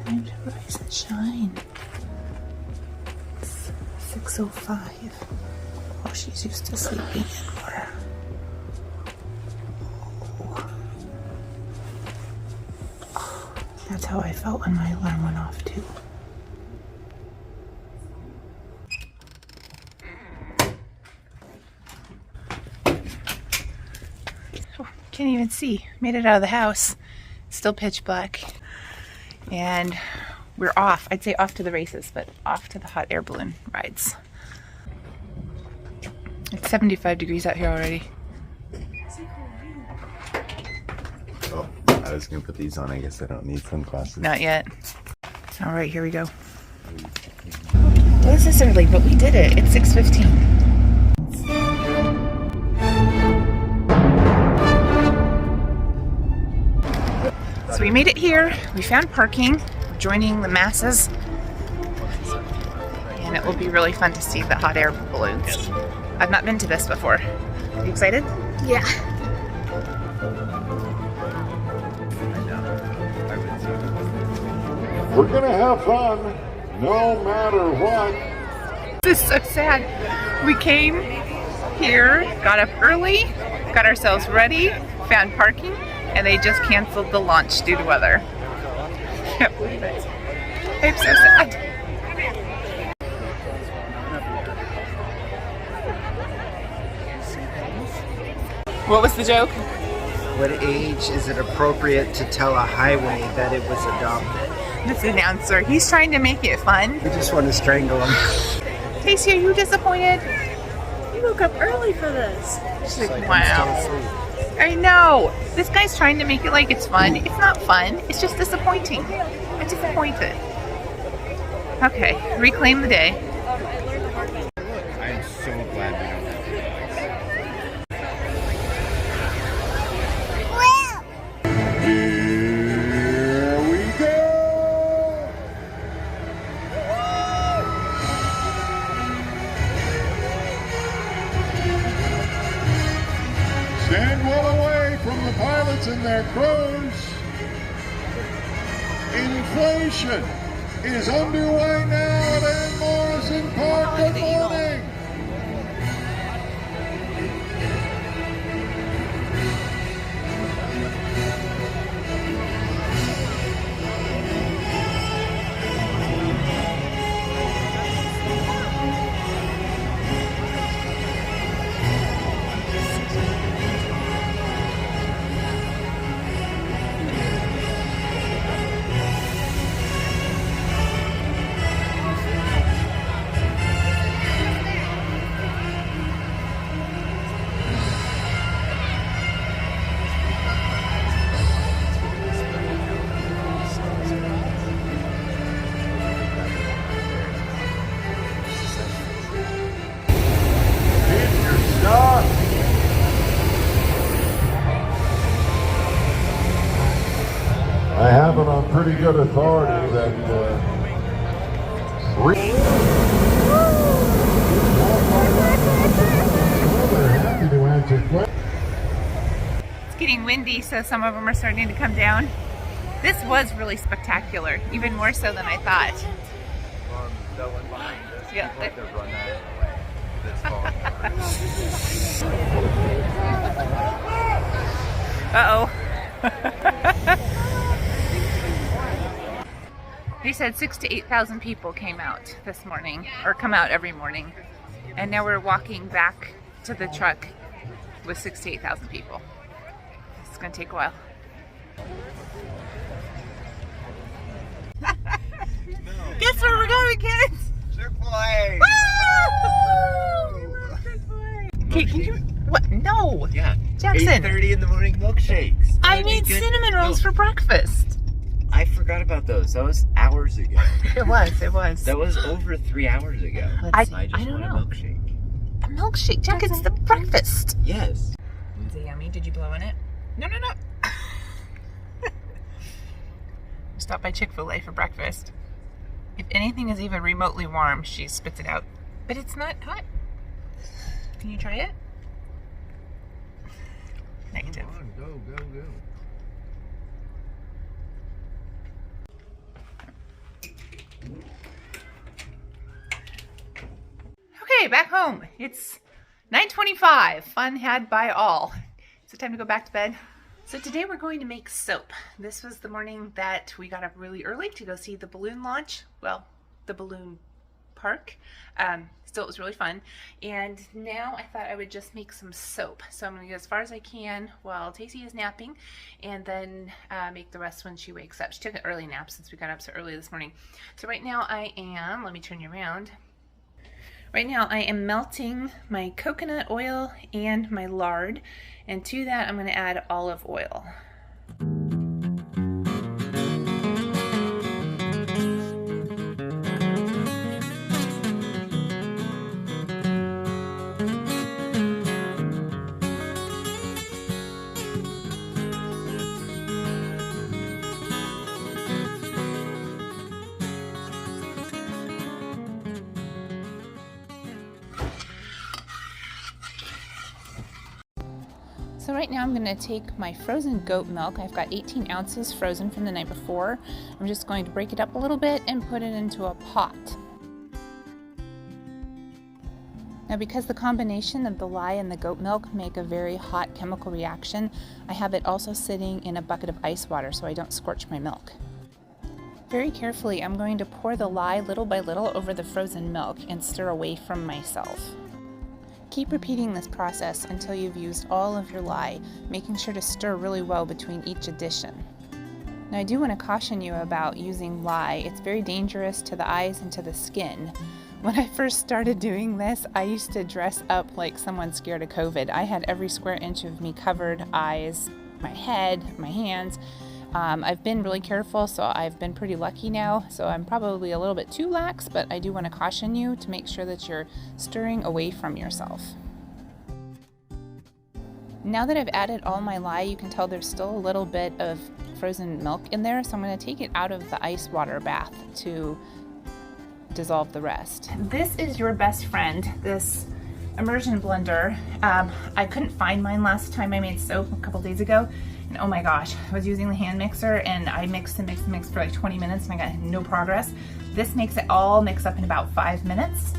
Time to rise and shine. It's 6:05. Oh, she's used to sleeping in more. Oh, that's how I felt when my alarm went off too. Oh, can't even see. Made it out of the house. It's still pitch black. And we're off. I'd say off to the races, but off to the hot air balloon rides. It's 75 degrees out here already. Oh, I was gonna put these on. I guess I don't need sunglasses. Not yet. All right, here we go. Well, this is early, but we did it. It's 6:15. So we made it here. We found parking. We're joining the masses. And it will be really fun to see the hot air balloons. I've not been to this before. Are you excited? Yeah. We're gonna have fun, no matter what. This is so sad. We came here, got up early, got ourselves ready, found parking, and they just canceled the launch due to weather. Can't believe it. I'm so sad. What was the joke? What age is it appropriate to tell a highway that it was adopted? This announcer, he's trying to make it fun. We just want to strangle him. Casey, are you disappointed? You woke up early for this. She's like, wow. I know. This guy's trying to make it like it's fun. It's not fun. It's just disappointing. I'm disappointed. Okay, reclaim the day. I am so glad we don't have Here we go! Stand well away from the pilots and their crews. Inflation is underway now at Ann Morrison Park. Good morning. I have it on pretty good authority that they're happy to answer questions. It's getting windy, so some of them are starting to come down. This was really spectacular, even more so than I thought. that one behind us. Yeah. Like they're running out of the way. Uh-oh. They said 6,000 to 8,000 people came out this morning, or come out every morning. And now we're walking back to the truck with 6,000 to 8,000 people. It's gonna take a while. Guess where we're going, kids? Chick-fil-A! Okay, can you, what? No! Yeah. Jackson. 8:30 in the morning milkshakes. I made cinnamon rolls for breakfast. I forgot about those. That was hours ago. It was. That was over 3 hours ago. I just don't want a know. milkshake. A milkshake, Jack, it's the breakfast. Yes. Is it yummy? Did you blow in it? No. Stop by Chick-fil-A for breakfast. If anything is even remotely warm, she spits it out. But it's not hot. Can you try it? Negative. Come on, go. Okay, back home. It's 9:25. Fun had by all. Is it time to go back to bed? So today we're going to make soap. This was the morning that we got up really early to go see the balloon launch. Well, the balloon park. Still, it was really fun. And now I thought I would just make some soap. So I'm going to get as far as I can while Tacy is napping, and then make the rest when she wakes up. She took an early nap since we got up so early this morning. So right now I am, let me turn you around. Right now I am melting my coconut oil and my lard, and to that I'm going to add olive oil. So right now I'm going to take my frozen goat milk. I've got 18 ounces frozen from the night before. I'm just going to break it up a little bit and put it into a pot. Now, because the combination of the lye and the goat milk make a very hot chemical reaction, I have it also sitting in a bucket of ice water so I don't scorch my milk. Very carefully, I'm going to pour the lye little by little over the frozen milk and stir away from myself. Keep repeating this process until you've used all of your lye, making sure to stir really well between each addition. Now, I do want to caution you about using lye. It's very dangerous to the eyes and to the skin. When I first started doing this, I used to dress up like someone scared of COVID. I had every square inch of me covered, eyes, my head, my hands. I've been really careful, so I've been pretty lucky now. So I'm probably a little bit too lax, but I do want to caution you to make sure that you're stirring away from yourself. Now that I've added all my lye, you can tell there's still a little bit of frozen milk in there, so I'm going to take it out of the ice water bath to dissolve the rest. This is your best friend, this immersion blender. I couldn't find mine last time I made soap a couple days ago. And oh my gosh, I was using the hand mixer and I mixed and mixed and mixed for like 20 minutes and I got no progress. This makes it all mix up in about 5 minutes.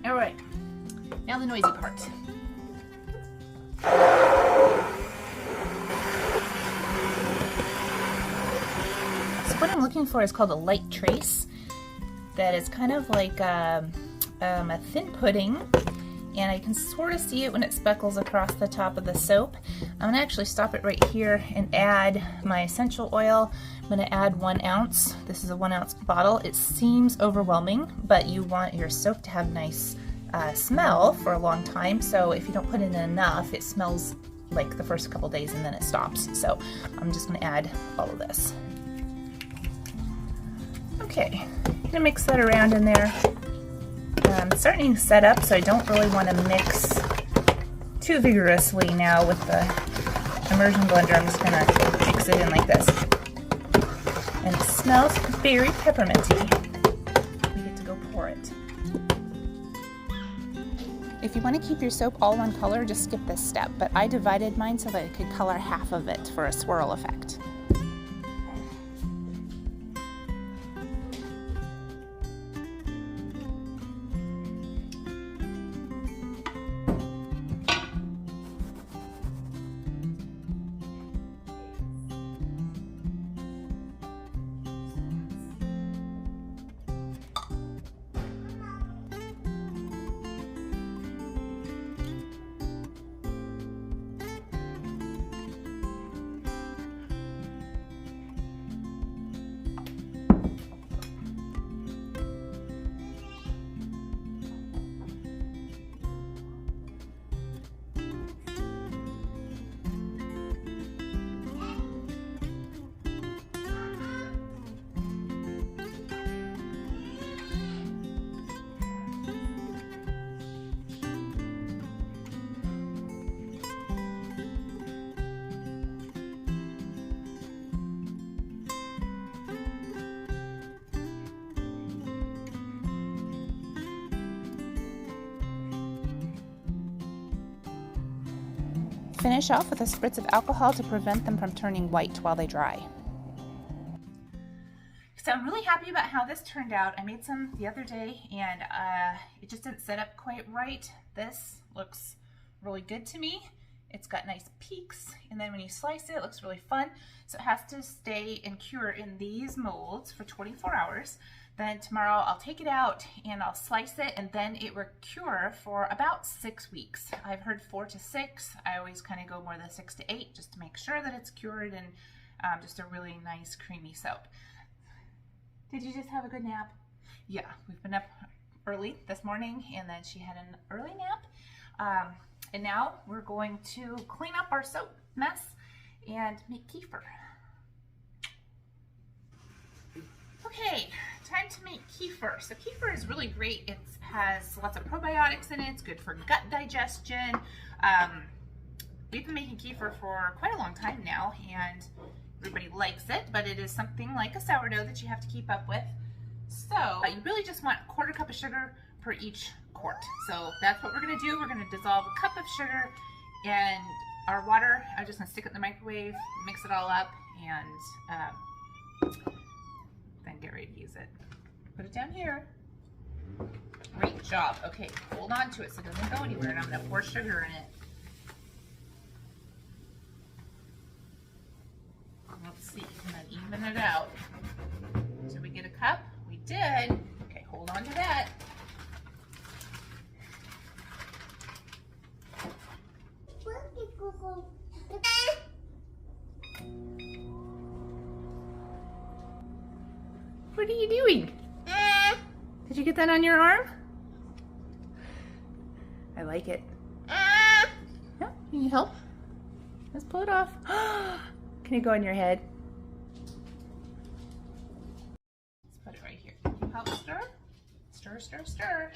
All right, now the noisy part. So what I'm looking for is called a light trace. That is kind of like a thin pudding. And I can sort of see it when it speckles across the top of the soap. I'm gonna actually stop it right here and add my essential oil. I'm gonna add 1 ounce. This is a 1 ounce bottle. It seems overwhelming, but you want your soap to have nice smell for a long time. So if you don't put in enough, it smells like the first couple days and then it stops. So I'm just gonna add all of this. Okay, I'm gonna mix that around in there. It's starting to set up, so I don't really want to mix too vigorously now with the immersion blender. I'm just going to mix it in like this. And it smells very pepperminty. We get to go pour it. If you want to keep your soap all one color, just skip this step, but I divided mine so that I could color half of it for a swirl effect. Finish off with a spritz of alcohol to prevent them from turning white while they dry. So I'm really happy about how this turned out. I made some the other day and it just didn't set up quite right. This looks really good to me. It's got nice peaks, and then when you slice it, it looks really fun. So it has to stay and cure in these molds for 24 hours. Then tomorrow I'll take it out and I'll slice it, and then it will cure for about 6 weeks. I've heard 4 to 6. I always kind of go more than 6 to 8 just to make sure that it's cured and just a really nice creamy soap. Did you just have a good nap? Yeah, we've been up early this morning, and then she had an early nap. And now we're going to clean up our soap mess and make kefir. Okay, time to make kefir. So kefir is really great. It has lots of probiotics in it. It's good for gut digestion. We've been making kefir for quite a long time now, and everybody likes it, but it is something like a sourdough that you have to keep up with. So you really just want a 1/4 cup of sugar per each quart. So that's what we're going to do. We're going to dissolve a cup of sugar and our water. I'm just going to stick it in the microwave, mix it all up, and then get ready to use it. Put it down here. Great job. Okay, hold on to it so it doesn't go anywhere, and I'm going to pour sugar in it. Let's see, and then even it out. Did we get a cup? We did. Okay, hold on to that. What are you doing? Did you get that on your arm? I like it. Yeah, you need help? Let's pull it off. Can it go on your head? Let's put it right here. Can you help stir? Stir, stir, stir.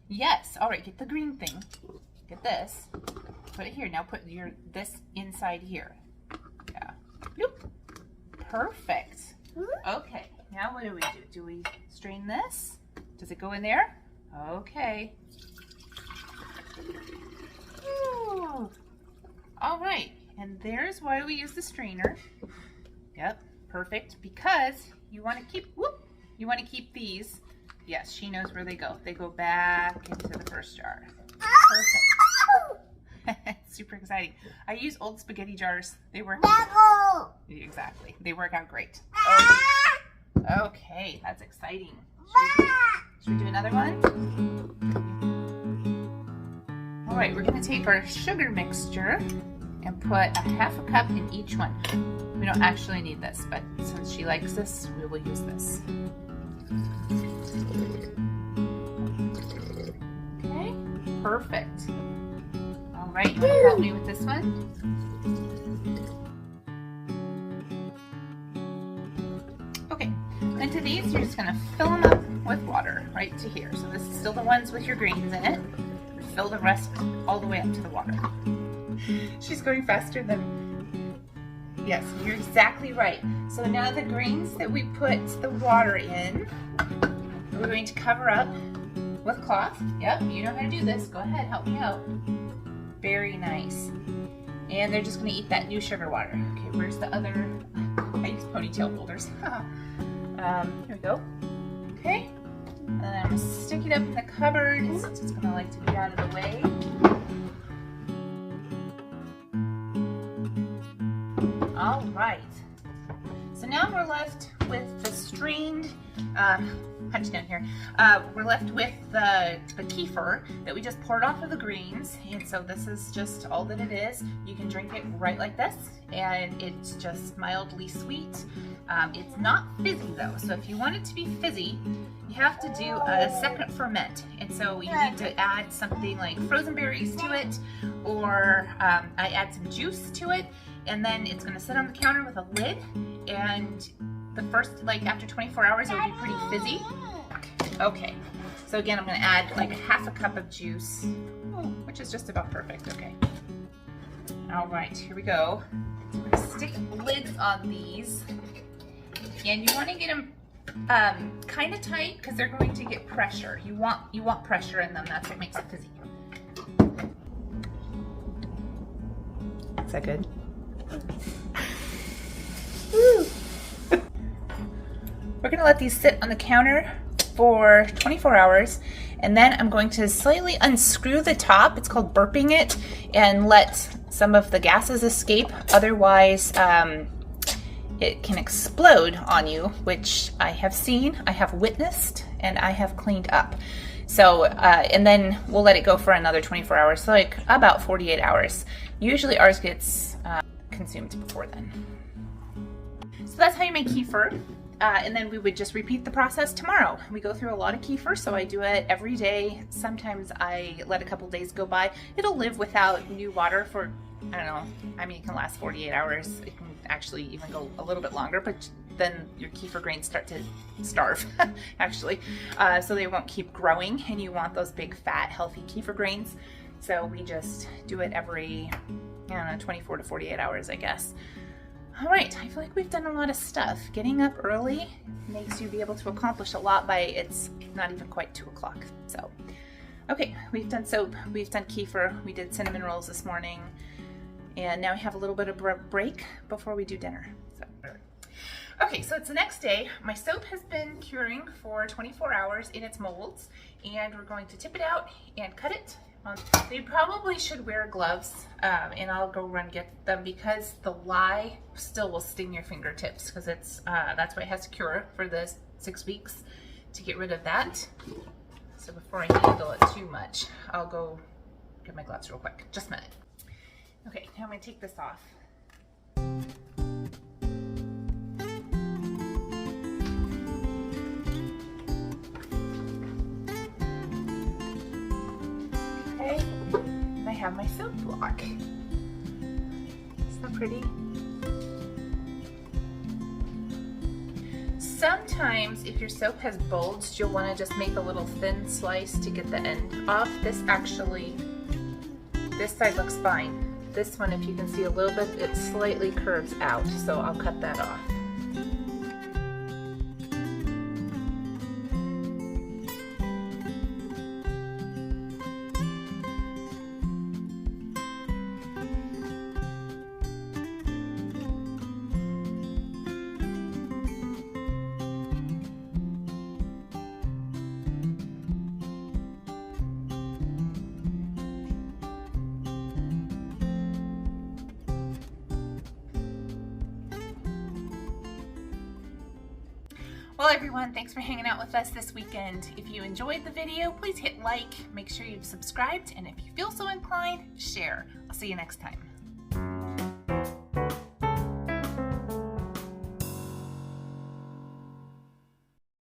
Yes. All right, get the green thing. Get this. Put it here. Now put this inside here. Yeah. Bloop. Perfect. Okay. Now what do we do? Do we strain this? Does it go in there? Okay. Ooh. All right. And there's why we use the strainer. Yep. Perfect. Because you want to keep. Whoop. You want to keep these. Yes, she knows where they go. They go back into the first jar. Perfect. Super exciting. I use old spaghetti jars. They work. Exactly. They work out great. Okay, that's exciting. Should we do another one? All right, we're going to take our sugar mixture and put a 1/2 cup in each one. We don't actually need this, but since she likes this, we will use this. Okay, perfect. All right, you want to help me with this one? Okay, into these, you're just going to fill them up with water right to here. So this is still the ones with your greens in it. Fill the rest all the way up to the water. She's going faster than... Yes, you're exactly right. So now the greens that we put the water in, we're going to cover up with cloth. Yep, you know how to do this. Go ahead, help me out. Very nice. And they're just going to eat that new sugar water. Okay, where's the other? I use ponytail holders. Here we go. Okay. And then I'm going to stick it up in the cupboard since it's going to like to be out of the way. All right. So now we're left with the strained, punch down here. We're left with the kefir that we just poured off of the greens. And so this is just all that it is. You can drink it right like this, and it's just mildly sweet. It's not fizzy though. So if you want it to be fizzy, you have to do a second ferment. And so you need to add something like frozen berries to it, or I add some juice to it. And then it's going to sit on the counter with a lid, and the first, like after 24 hours, it will be pretty fizzy. Okay, so again, I'm going to add like a 1/2 cup of juice, which is just about perfect. Okay. All right, here we go. So we're going to stick lids on these, and you want to get them kind of tight because they're going to get pressure. You want pressure in them. That's what makes it fizzy. Is that good? We're gonna let these sit on the counter for 24 hours, and then I'm going to slightly unscrew the top, it's called burping it, and let some of the gases escape. Otherwise, it can explode on you, which I have seen, I have witnessed, and I have cleaned up. So, and then we'll let it go for another 24 hours, so like about 48 hours. Usually ours gets consumed before then. So that's how you make kefir. And then we would just repeat the process tomorrow. We go through a lot of kefir, so I do it every day. Sometimes I let a couple days go by. It'll live without new water for, I don't know, I mean, it can last 48 hours. It can actually even go a little bit longer, but then your kefir grains start to starve, actually. So they won't keep growing, and you want those big, fat, healthy kefir grains. So we just do it every, I don't know, 24 to 48 hours, I guess. All right, I feel like we've done a lot of stuff. Getting up early makes you be able to accomplish a lot by it's not even quite 2 o'clock. So, okay, we've done soap, we've done kefir, we did cinnamon rolls this morning, and now we have a little bit of a break before we do dinner. So, okay, so it's the next day. My soap has been curing for 24 hours in its molds, and we're going to tip it out and cut it. So you probably should wear gloves, and I'll go run get them because the lye still will sting your fingertips because it's that's why it has to cure for the 6 weeks to get rid of that. So before I handle it too much, I'll go get my gloves real quick. Just a minute. Okay, now I'm gonna take this off. I have my soap block. Isn't that pretty? Sometimes if your soap has bulged, you'll want to just make a little thin slice to get the end off. This side looks fine. This one, if you can see a little bit, it slightly curves out, so I'll cut that off. Well everyone, thanks for hanging out with us this weekend. If you enjoyed the video, please hit like, make sure you've subscribed, and if you feel so inclined, share. I'll see you next time.